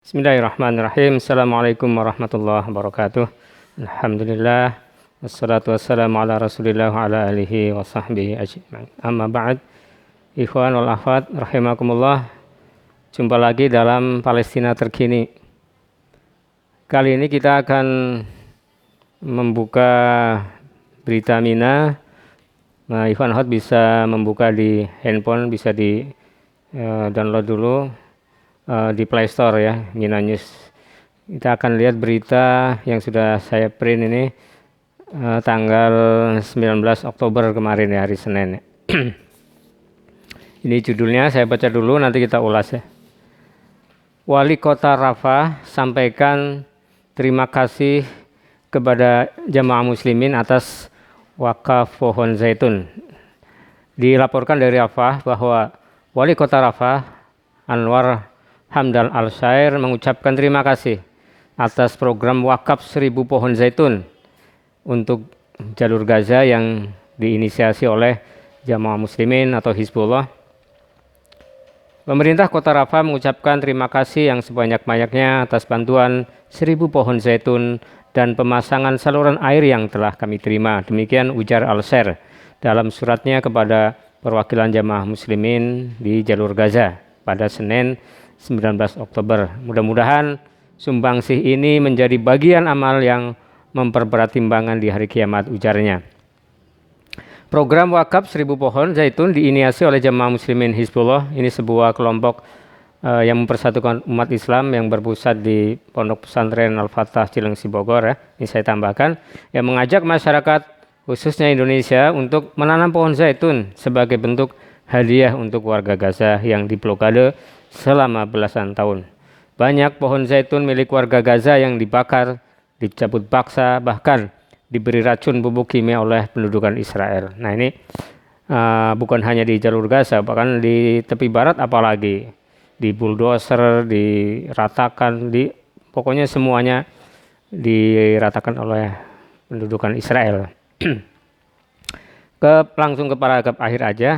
Bismillahirrahmanirrahim. Assalamualaikum warahmatullahi wabarakatuh. Alhamdulillah. Wassalatu wassalamu ala rasulillah wa ala alihi wa sahbihi ajma'in. Amma ba'd. Ikhwan wal akhwat rahimakumullah. Jumpa lagi dalam Palestina terkini. Kali ini kita akan membuka berita Mina. Nah, Ikhwan Hot bisa membuka di handphone, bisa di download dulu di Play Store ya, Mina News. Kita akan lihat berita yang sudah saya print ini tanggal 19 Oktober kemarin ya, hari Senin. Ini judulnya, saya baca dulu nanti kita ulas ya. Wali Kota Rafah sampaikan terima kasih kepada jamaah muslimin atas wakaf pohon zaitun. Dilaporkan dari Rafah bahwa Wali Kota Rafah Anwar Hamdan Al-Syair mengucapkan terima kasih atas program wakaf 1000 pohon zaitun untuk jalur Gaza yang diinisiasi oleh jamaah muslimin atau Hizbullah. Pemerintah Kota Rafah mengucapkan terima kasih yang sebanyak-banyaknya atas bantuan 1000 pohon zaitun dan pemasangan saluran air yang telah kami terima. Demikian ujar Al-Syair dalam suratnya kepada perwakilan jamaah muslimin di jalur Gaza pada Senin 19 Oktober. Mudah-mudahan sumbangsih ini menjadi bagian amal yang memperberat timbangan di hari kiamat, ujarnya. Program wakaf 1000 pohon zaitun diinisiasi oleh jamaah muslimin Hizbullah. Ini sebuah kelompok yang mempersatukan umat Islam yang berpusat di Pondok Pesantren Al-Fatah Cilengsi Bogor ya. Ini saya tambahkan, yang mengajak masyarakat khususnya Indonesia untuk menanam pohon zaitun sebagai bentuk hadiah untuk warga Gaza yang diblokade selama belasan tahun. Banyak pohon zaitun milik warga Gaza yang dibakar, dicabut paksa, bahkan diberi racun bubuk kimia oleh pendudukan Israel. Nah ini bukan hanya di jalur Gaza, bahkan di tepi barat apalagi. Di bulldozer, diratakan, pokoknya semuanya diratakan oleh pendudukan Israel. Langsung ke paragraf akhir aja.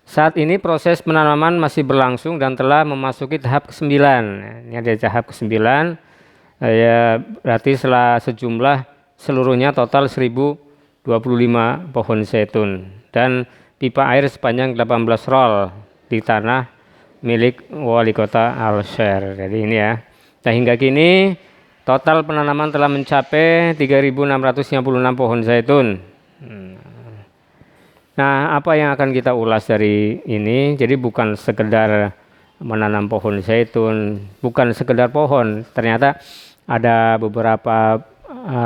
Saat ini proses penanaman masih berlangsung dan telah memasuki tahap ke-9. Ini ada tahap ke-9. Ya, berarti setelah seluruhnya total 1025 pohon zaitun dan pipa air sepanjang 18 roll di tanah milik Wali Kota Al-Syair. Jadi ini ya. Nah, hingga kini total penanaman telah mencapai 3.656 pohon zaitun. Nah, apa yang akan kita ulas dari ini? Jadi bukan sekedar menanam pohon zaitun, bukan sekedar pohon. Ternyata ada beberapa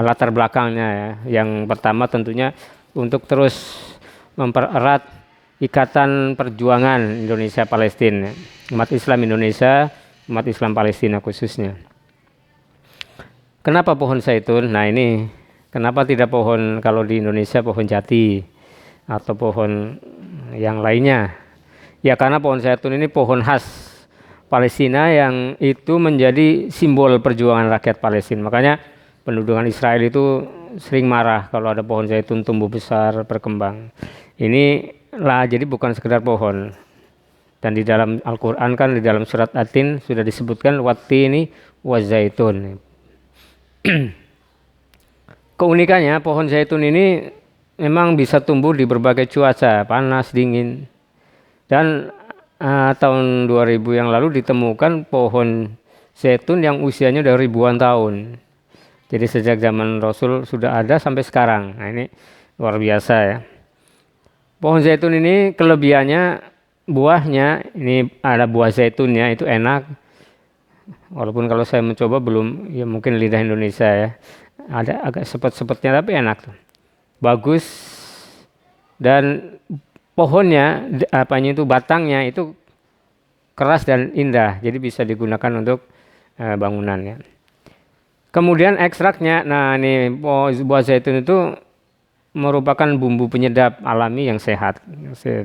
latar belakangnya ya. Yang pertama tentunya untuk terus mempererat ikatan perjuangan Indonesia Palestina, umat Islam Indonesia, umat Islam Palestina khususnya. Kenapa pohon zaitun? Nah ini, kenapa tidak pohon, kalau di Indonesia pohon jati atau pohon yang lainnya? Ya karena pohon zaitun ini pohon khas Palestina yang itu menjadi simbol perjuangan rakyat Palestina. Makanya pendudukan Israel itu sering marah kalau ada pohon zaitun tumbuh besar, berkembang. Ini lah, jadi bukan sekedar pohon. Dan di dalam Al-Quran kan, di dalam surat At-Tin sudah disebutkan wattini wa zaitun. Keunikannya pohon zaitun ini memang bisa tumbuh di berbagai cuaca, panas, dingin. Dan tahun 2000 yang lalu ditemukan pohon zaitun yang usianya udah ribuan tahun. Jadi sejak zaman Rasul sudah ada sampai sekarang. Nah ini luar biasa ya. Pohon zaitun ini kelebihannya, buahnya, ini ada buah zaitunnya, itu enak. Walaupun kalau saya mencoba belum, ya mungkin lidah Indonesia ya. Ada agak sepet-sepetnya tapi enak tuh. Bagus. Dan pohonnya, batangnya itu keras dan indah, jadi bisa digunakan untuk bangunan ya. Kemudian ekstraknya, nah ini buah zaitun itu merupakan bumbu penyedap alami yang sehat,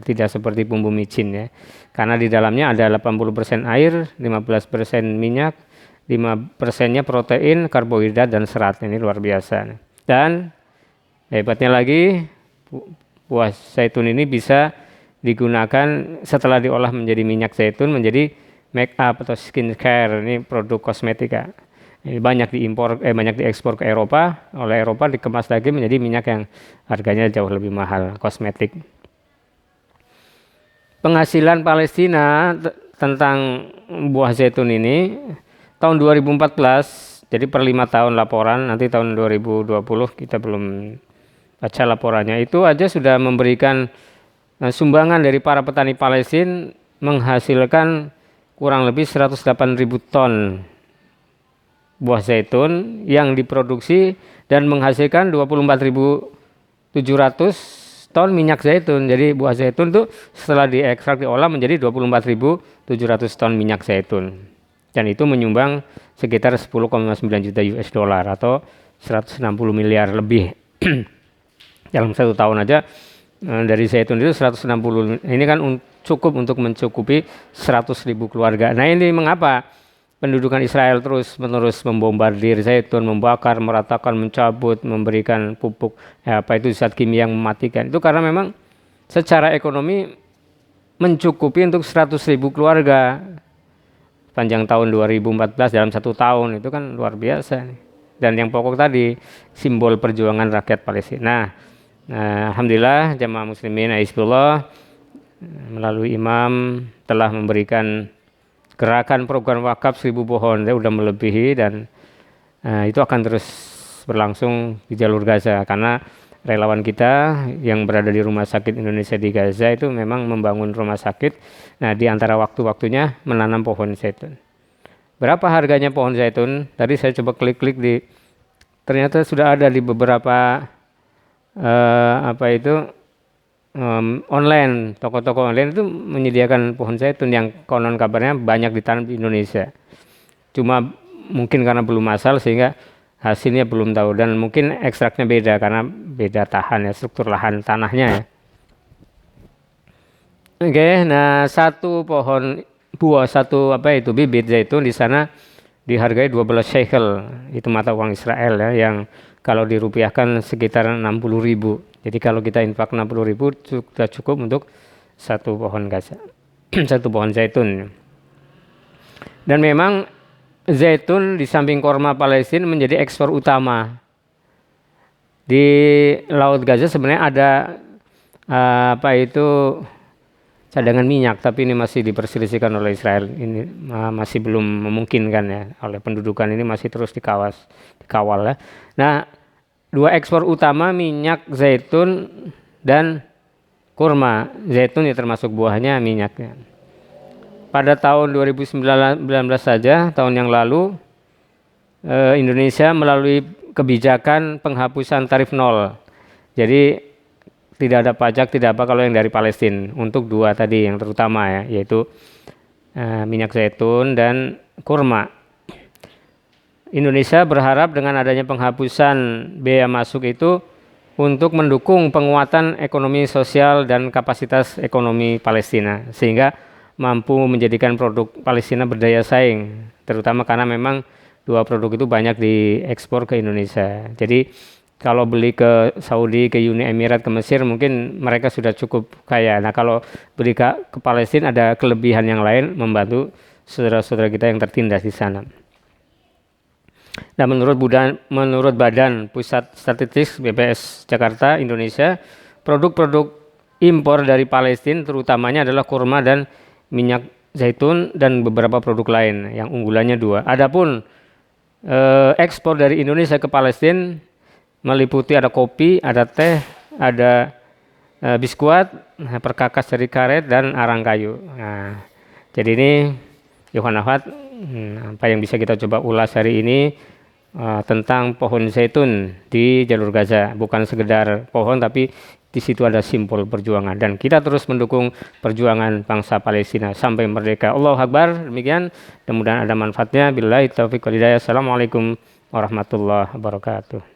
tidak seperti bumbu micin ya. Karena di dalamnya ada 80% air, 15% minyak, 5%-nya protein, karbohidrat dan serat. Ini luar biasa. Dan hebatnya lagi, buah zaitun ini bisa digunakan setelah diolah menjadi minyak zaitun, menjadi make up atau skincare, ini produk kosmetika. Ini banyak diekspor ke Eropa, oleh Eropa dikemas lagi menjadi minyak yang harganya jauh lebih mahal, kosmetik. Penghasilan Palestina tentang buah zaitun ini tahun 2014, jadi per 5 tahun laporan, nanti tahun 2020 kita belum baca laporannya, itu aja sudah memberikan sumbangan dari para petani Palestina menghasilkan kurang lebih 108.000 ton buah zaitun yang diproduksi dan menghasilkan 24.700 ton minyak zaitun. Jadi buah zaitun itu setelah diekstrak diolah menjadi 24.700 ton minyak zaitun. Dan itu menyumbang sekitar 10,9 juta US dollar atau 160 miliar lebih. Dalam 1 tahun aja dari zaitun itu 160, ini kan cukup untuk mencukupi 100.000 keluarga. Nah, ini mengapa pendudukan Israel terus menerus membombardir zaitun, membakar, meratakan, mencabut, memberikan pupuk zat kimia yang mematikan. Itu karena memang secara ekonomi mencukupi untuk 100.000 keluarga. Panjang tahun 2014 dalam 1 tahun itu kan luar biasa nih. Dan yang pokok tadi simbol perjuangan rakyat Palestina. Nah, alhamdulillah jamaah muslimin Hizbullah melalui imam telah memberikan gerakan program wakaf 1000 pohon, sudah melebihi, dan itu akan terus berlangsung di jalur Gaza karena relawan kita yang berada di Rumah Sakit Indonesia di Gaza itu memang membangun rumah sakit. Nah, di antara waktu-waktunya menanam pohon zaitun. Berapa harganya pohon zaitun? Tadi saya coba klik-klik ternyata sudah ada di beberapa online, toko-toko online itu menyediakan pohon zaitun yang konon kabarnya banyak ditanam di Indonesia. Cuma mungkin karena belum masal sehingga hasilnya belum tahu, dan mungkin ekstraknya beda karena beda tahan ya, struktur lahan tanahnya ya. Oke, nah satu pohon buah, bibit zaitun di sana dihargai 12 shekel, itu mata uang Israel ya, yang kalau dirupiahkan sekitar 60.000. Jadi kalau kita infak 60.000 sudah cukup untuk satu pohon Gaza, satu pohon zaitun. Dan memang zaitun di samping korma Palestina menjadi ekspor utama. Di Laut Gaza sebenarnya ada cadangan minyak, tapi ini masih diperselisihkan oleh Israel. Ini masih belum memungkinkan ya, oleh pendudukan ini masih terus dikawal ya. Nah, 2 ekspor utama minyak zaitun dan kurma. Zaitun ya termasuk buahnya, minyaknya. Pada tahun 2019 saja, tahun yang lalu, Indonesia melalui kebijakan penghapusan tarif 0. Jadi tidak ada pajak, tidak apa kalau yang dari Palestina, untuk 2 tadi yang terutama ya, yaitu minyak zaitun dan kurma. Indonesia berharap dengan adanya penghapusan bea masuk itu untuk mendukung penguatan ekonomi sosial dan kapasitas ekonomi Palestina, sehingga mampu menjadikan produk Palestina berdaya saing, terutama karena memang 2 produk itu banyak diekspor ke Indonesia. Jadi kalau beli ke Saudi, ke Uni Emirat, ke Mesir mungkin mereka sudah cukup kaya. Nah, kalau beli ke Palestina ada kelebihan yang lain, membantu saudara-saudara kita yang tertindas di sana. Dan menurut Badan Pusat Statistik BPS Jakarta Indonesia, produk-produk impor dari Palestina terutamanya adalah kurma dan minyak zaitun dan beberapa produk lain yang unggulannya 2. Adapun ekspor dari Indonesia ke Palestina meliputi ada kopi, ada teh, ada biskuat, perkakas dari karet, dan arang kayu. Nah, jadi ini Yohanafat, apa yang bisa kita coba ulas hari ini tentang pohon zaitun di jalur Gaza. Bukan sekedar pohon, tapi di situ ada simbol perjuangan. Dan kita terus mendukung perjuangan bangsa Palestina sampai merdeka. Allahu Akbar. Demikian, mudah-mudahan ada manfaatnya. Billahi taufiq wal hidayah. Assalamualaikum warahmatullahi wabarakatuh.